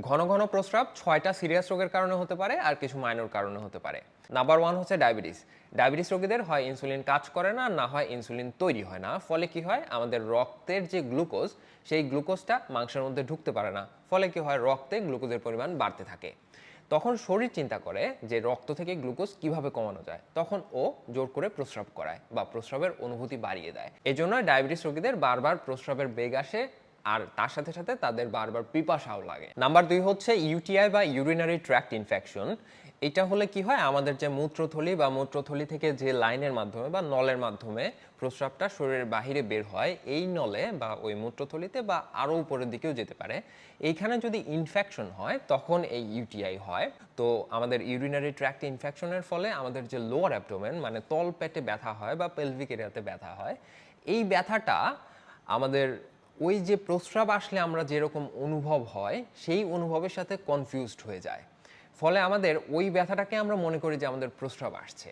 ঘন ঘন প্রস্রাব 6টা সিরিয়াস রোগের কারণে হতে পারে আর কিছু মাইনর কারণে হতে পারে। নাম্বার 1 হচ্ছে ডায়াবেটিস। ডায়াবেটিস রোগীদের হয় ইনসুলিন কাজ করে না, না হয় ইনসুলিন তৈরি হয় না। ফলে কি হয়, আমাদের রক্তের যে গ্লুকোজ, সেই গ্লুকোজটা মাংসের মধ্যে ঢুকতে পারে না। ফলে কি হয়, রক্তে গ্লুকোজের পরিমাণ বাড়তে থাকে। তখন শরীর চিন্তা করে যে রক্ত থেকে গ্লুকোজ কিভাবে কমানো যায়। তখন ও জোর করে প্রস্রাব করায় বা প্রস্রাবের অনুভূতি বাড়িয়ে দেয়। এজন্য ডায়াবেটিস রোগীদের বারবার প্রস্রাবের বেগ আসে, আর তার সাথে সাথে তাদের বারবার পিপাসাও লাগে। নাম্বার 2 হচ্ছে ইউটিআই বা ইউরিনারি ট্র্যাক্ট ইনফেকশন। এটা হলে কি হয়, আমাদের যে মূত্রথলি বা মূত্রথলি থেকে যে লাইনের মাধ্যমে বা নলের মাধ্যমে প্রস্রাবটা শরীরের বাহিরে বের হয়, এই নলে বা ওই মূত্রথলিতে বা আরও উপরের দিকেও যেতে পারে, এইখানে যদি ইনফেকশন হয় তখন এই ইউটিআই হয়। তো আমাদের ইউরিনারি ট্র্যাক্ট ইনফেকশনের ফলে আমাদের যে লোয়ার অ্যাবডোমেন মানে তল পেটে ব্যথা হয় বা পেলভিক এরিয়াতে ব্যথা হয়, এই ব্যথাটা আমাদের ওই যে প্রস্রাব আসলে আমরা যেরকম অনুভব হয় সেই অনুভবের সাথে কনফিউজড হয়ে যায়। ফলে আমাদের ওই ব্যথাটাকে আমরা মনে করি যে আমাদের প্রস্রাব আসছে।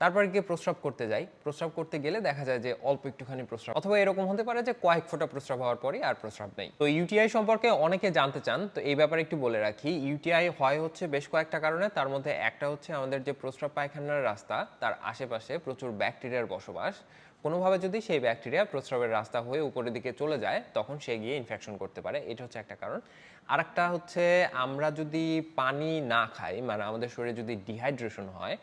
তারপরে গিয়ে প্রস্রাব করতে যাই, প্রস্রাব করতে গেলে দেখা যায় যে অল্প একটুখানি প্রস্রাব, অথবা এরকম হতে পারে যে কয়েক ফোঁটা প্রস্রাব হওয়ার পরই আর প্রস্রাব নেই। তো ইউটিআই সম্পর্কে অনেকে জানতে চান, তো এই ব্যাপারে একটু বলে রাখি। ইউটিআই হয় হচ্ছে বেশ কয়েকটা কারণে। তার মধ্যে একটা হচ্ছে আমাদের যে প্রস্রাব পায়খানার রাস্তা, তার আশেপাশে প্রচুর ব্যাকটেরিয়ার বসবাস। কোনোভাবে যদি সেই ব্যাকটেরিয়া প্রস্রাবের রাস্তা হয়ে উপরের দিকে চলে যায়, তখন সে গিয়ে ইনফেকশন করতে পারে। এটা হচ্ছে একটা কারণ। আরেকটা হচ্ছে আমরা যদি পানি না খাই, মানে আমাদের শরীরে যদি ডিহাইড্রেশন হয়,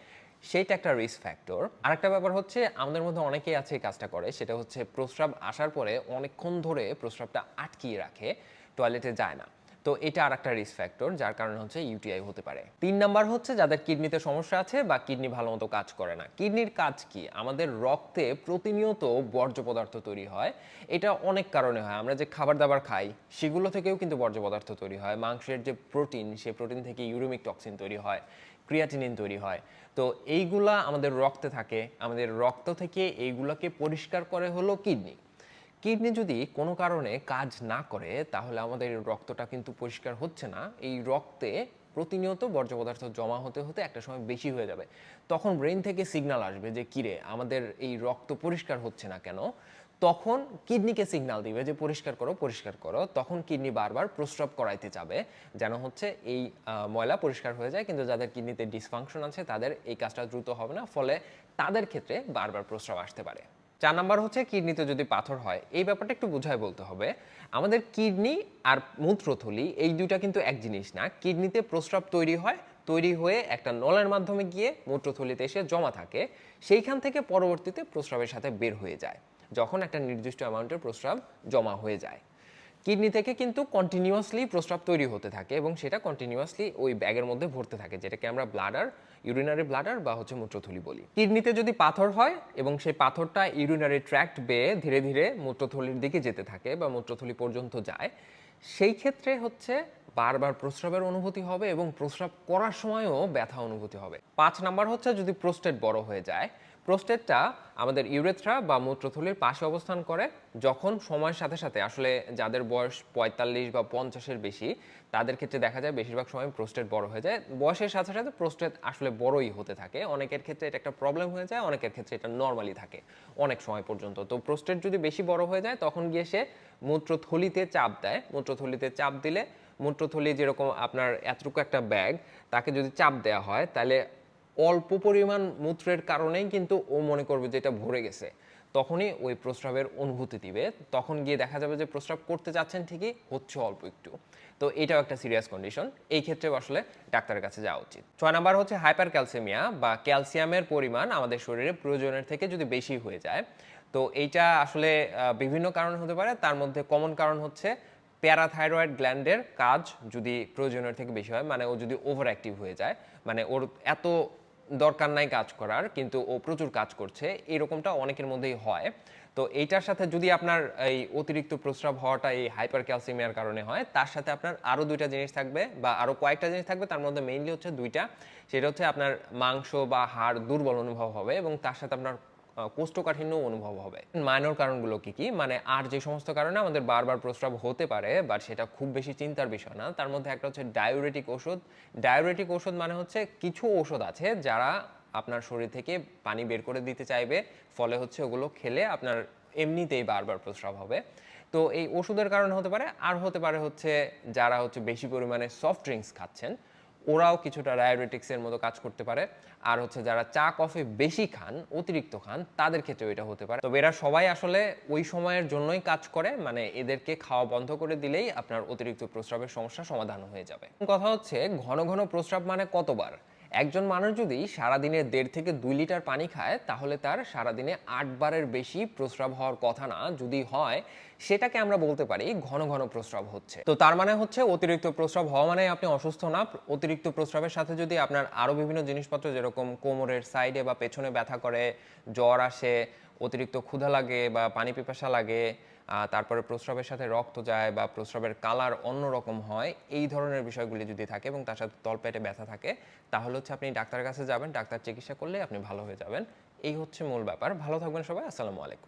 সেইটা একটা রিস্ক ফ্যাক্টর। আরেকটা ব্যাপার হচ্ছে আমাদের মধ্যে অনেকেই আছে এই কাজটা করে, সেটা হচ্ছে প্রস্রাব আসার পরে অনেকক্ষণ ধরে প্রস্রাবটা আটকিয়ে রাখে, টয়লেটে যায় না। তো এটা আরেকটা রিস্ক ফ্যাক্টর, যার কারণে হচ্ছে ইউটিআই হতে পারে। 3 নাম্বার হচ্ছে যাদের কিডনিতে সমস্যা আছে বা কিডনি ভালো মতো কাজ করে না। কিডনির কাজ কি, আমাদের রক্তে প্রতিনিয়ত বর্জ্য পদার্থ তৈরি হয়। এটা অনেক কারণে হয়। আমরা যে খাবার দাবার খাই সেগুলো থেকেও কিন্তু বর্জ্য পদার্থ তৈরি হয়। মাংসের যে প্রোটিন, সেই প্রোটিন থেকে ইউরেমিক টক্সিন তৈরি হয়, ক্রিয়াটিনিন তৈরি হয়। তো এইগুলা আমাদের রক্তে থাকে। আমাদের রক্ত থেকে এইগুলাকে পরিষ্কার করে হলো কিডনি। কিডনি যদি কোনো কারণে কাজ না করে, তাহলে আমাদের রক্তটা কিন্তু পরিষ্কার হচ্ছে না। এই রক্তে প্রতিনিয়ত বর্জ্য পদার্থ জমা হতে হতে একটা সময় বেশি হয়ে যাবে। তখন ব্রেন থেকে সিগন্যাল আসবে যে কিরে, আমাদের এই রক্ত পরিষ্কার হচ্ছে না কেন। তখন কিডনিকে সিগন্যাল দিবে যে পরিষ্কার করো পরিষ্কার করো। তখন কিডনি বারবার প্রস্রাব করাইতে যাবে, যেন হচ্ছে এই ময়লা পরিষ্কার হয়ে যায়। কিন্তু যাদের কিডনিতে ডিসফাংশন আছে তাদের এই কাজটা দ্রুত হবে না, ফলে তাদের ক্ষেত্রে বারবার প্রস্রাব আসতে পারে। 4 নাম্বার হচ্ছে কিডনিতে যদি পাথর হয়। এই ব্যাপারটা একটু বুঝায় বলতে হবে। আমাদের কিডনি আর মূত্রথলি এই দুইটা কিন্তু এক জিনিস না। কিডনিতে প্রস্রাব তৈরি হয়, তৈরি হয়ে একটা নলের মাধ্যমে গিয়ে মূত্রথলিতে এসে জমা থাকে। সেইখান থেকে পরবর্তীতে প্রস্রাবের সাথে বের হয়ে যায়, যখন একটা নির্দিষ্ট অ্যামাউন্টের প্রস্রাব জমা হয়ে যায়। কিডনি থেকে কিন্তু কন্টিনিউয়াসলি প্রস্রাব তৈরি হতে থাকে এবং সেটা কন্টিনিউয়াসলি ওই ব্যাগের মধ্যে ভরতে থাকে, যেটাকে আমরা ব্লাডার, ইউরিনারি ব্লাডার বা হচ্ছে মূত্রথলি বলি। কিডনিতে যদি পাথর হয় এবং সেই পাথরটা ইউরিনারি ট্র্যাক্ট বেয়ে ধীরে ধীরে মূত্রথলির দিকে যেতে থাকে বা মূত্রথলি পর্যন্ত যায়, সেই ক্ষেত্রে হচ্ছে বারবার প্রস্রাবের অনুভূতি হবে এবং প্রস্রাব করার সময়ও ব্যথা অনুভূতি হবে। 5 নাম্বার হচ্ছে যদি প্রোস্টেট বড় হয়ে যায়। প্রোস্টেটটা আমাদের ইউরেথ্রা বা মূত্রথলির পাশে অবস্থান করে। যখন সময়ের সাথে সাথে আসলে যাদের বয়স 45 বা 50-এর বেশি, তাদের ক্ষেত্রে দেখা যায় বেশিরভাগ সময় প্রোস্টেট বড় হয়ে যায়। বয়সের সাথে সাথে প্রোস্টেট আসলে বড়ই হতে থাকে। অনেকের ক্ষেত্রে এটা একটা প্রবলেম হয়ে যায়, অনেকের ক্ষেত্রে এটা নর্মালি থাকে অনেক সময় পর্যন্ত। তো প্রোস্টেট যদি বেশি বড় হয়ে যায়, তখন গিয়ে সে মূত্রথলিতে চাপ দেয়। মূত্রথলিতে চাপ দিলে মূত্রথলি যেরকম আপনার এতটুকু একটা ব্যাগ, তাকে যদি চাপ দেওয়া হয়, তাহলে অল্প পরিমাণ মূত্রের কারণেই কিন্তু ও মনে করবে যে এটা ভরে গেছে। তখনই ওই প্রস্রাবের অনুভূতি দিবে। তখন গিয়ে দেখা যাবে যে প্রস্রাব করতে যাচ্ছেন ঠিকই, হচ্ছে অল্প একটু। তো এটাও একটা সিরিয়াস কন্ডিশন। এই ক্ষেত্রে আসলে ডাক্তারের কাছে যাওয়া উচিত। 6 নাম্বার হচ্ছে হাইপার ক্যালসিমিয়া বা ক্যালসিয়ামের পরিমাণ আমাদের শরীরে প্রয়োজনের থেকে যদি বেশি হয়ে যায়। তো এইটা আসলে বিভিন্ন কারণ হতে পারে। তার মধ্যে কমন কারণ হচ্ছে প্যারাথাইরয়েড গ্ল্যান্ডের কাজ যদি প্রয়োজনের থেকে বেশি হয়, মানে ও যদি ওভার অ্যাক্টিভ হয়ে যায়, মানে ওর এত দরকার নাই কাজ করার কিন্তু ও প্রচুর কাজ করছে, এরকমটা অনেকের মধ্যেই হয়। তো এইটার সাথে যদি আপনার এই অতিরিক্ত প্রস্রাব হওয়াটা এই হাইপার ক্যালসিমিয়ার কারণে হয়, তার সাথে আপনার আরও দুইটা জিনিস থাকবে বা আরও কয়েকটা জিনিস থাকবে। তার মধ্যে মেইনলি হচ্ছে দুইটা। সেটা হচ্ছে আপনার মাংস বা হাড় দুর্বল অনুভব হবে এবং তার সাথে আপনার কোষ্ঠকাঠিন্য অনুভব হবে। মাইনর কারণগুলো কি কি, মানে আর যে সমস্ত কারণে আমাদের বারবার প্রস্রাব হতে পারে বাট সেটা খুব বেশি চিন্তার বিষয় না, তার মধ্যে একটা হচ্ছে ডায়ুরেটিক ওষুধ। ডায়ুরেটিক ওষুধ মানে হচ্ছে কিছু ওষুধ আছে যারা আপনার শরীর থেকে পানি বের করে দিতে চাইবে, ফলে হচ্ছে ওগুলো খেলে আপনার এমনিতেই বারবার প্রস্রাব হবে। তো এই ওষুধের কারণে হতে পারে, আর হতে পারে হচ্ছে যারা হচ্ছে বেশি পরিমাণে সফট ড্রিঙ্কস খাচ্ছেন ওরাও কিছুটা ডায়াবেটিক্সের মতো কাজ করতে পারে। আর হচ্ছে যারা চা কফি বেশি খান, অতিরিক্ত খান, তাদের ক্ষেত্রেও এটা হতে পারে। তবে এরা সবাই আসলে ওই সময়ের জন্যই কাজ করে, মানে এদেরকে খাওয়া বন্ধ করে দিলেই আপনার অতিরিক্ত প্রস্রাবের সমস্যা সমাধান হয়ে যাবে। কথা হচ্ছে ঘন ঘন প্রস্রাব মানে কতবার। একজন মানুষ যদি সারাদিনে 1.5 থেকে 2 লিটার পানি খায় তাহলে তার সারাদিনে 8 বারের বেশি প্রস্রাব হওয়ার কথা না। যদি হয় সেটাকে আমরা বলতে পারি ঘন ঘন প্রস্রাব হচ্ছে। তো তার মানে হচ্ছে অতিরিক্ত প্রস্রাব হওয়া মানে আপনি অসুস্থ না। অতিরিক্ত প্রস্রাবের সাথে যদি আপনার আরো বিভিন্ন জিনিসপত্র যেরকম কোমরের সাইডে বা পেছনে ব্যথা করে, জ্বর আসে, অতিরিক্ত ক্ষুধা লাগে বা পানি পিপাসা লাগে, তারপরে প্রস্রাবের সাথে রক্ত যায় বা প্রস্রাবের কালার অন্যরকম হয়, এই ধরনের বিষয়গুলি যদি থাকে এবং তার সাথে তলপেটে ব্যথা থাকে, তাহলে হচ্ছে আপনি ডাক্তারের কাছে যাবেন, ডাক্তার চিকিৎসা করলে আপনি ভালো হয়ে যাবেন। এই হচ্ছে মূল ব্যাপার। ভালো থাকবেন সবাই। আসসালামু আলাইকুম।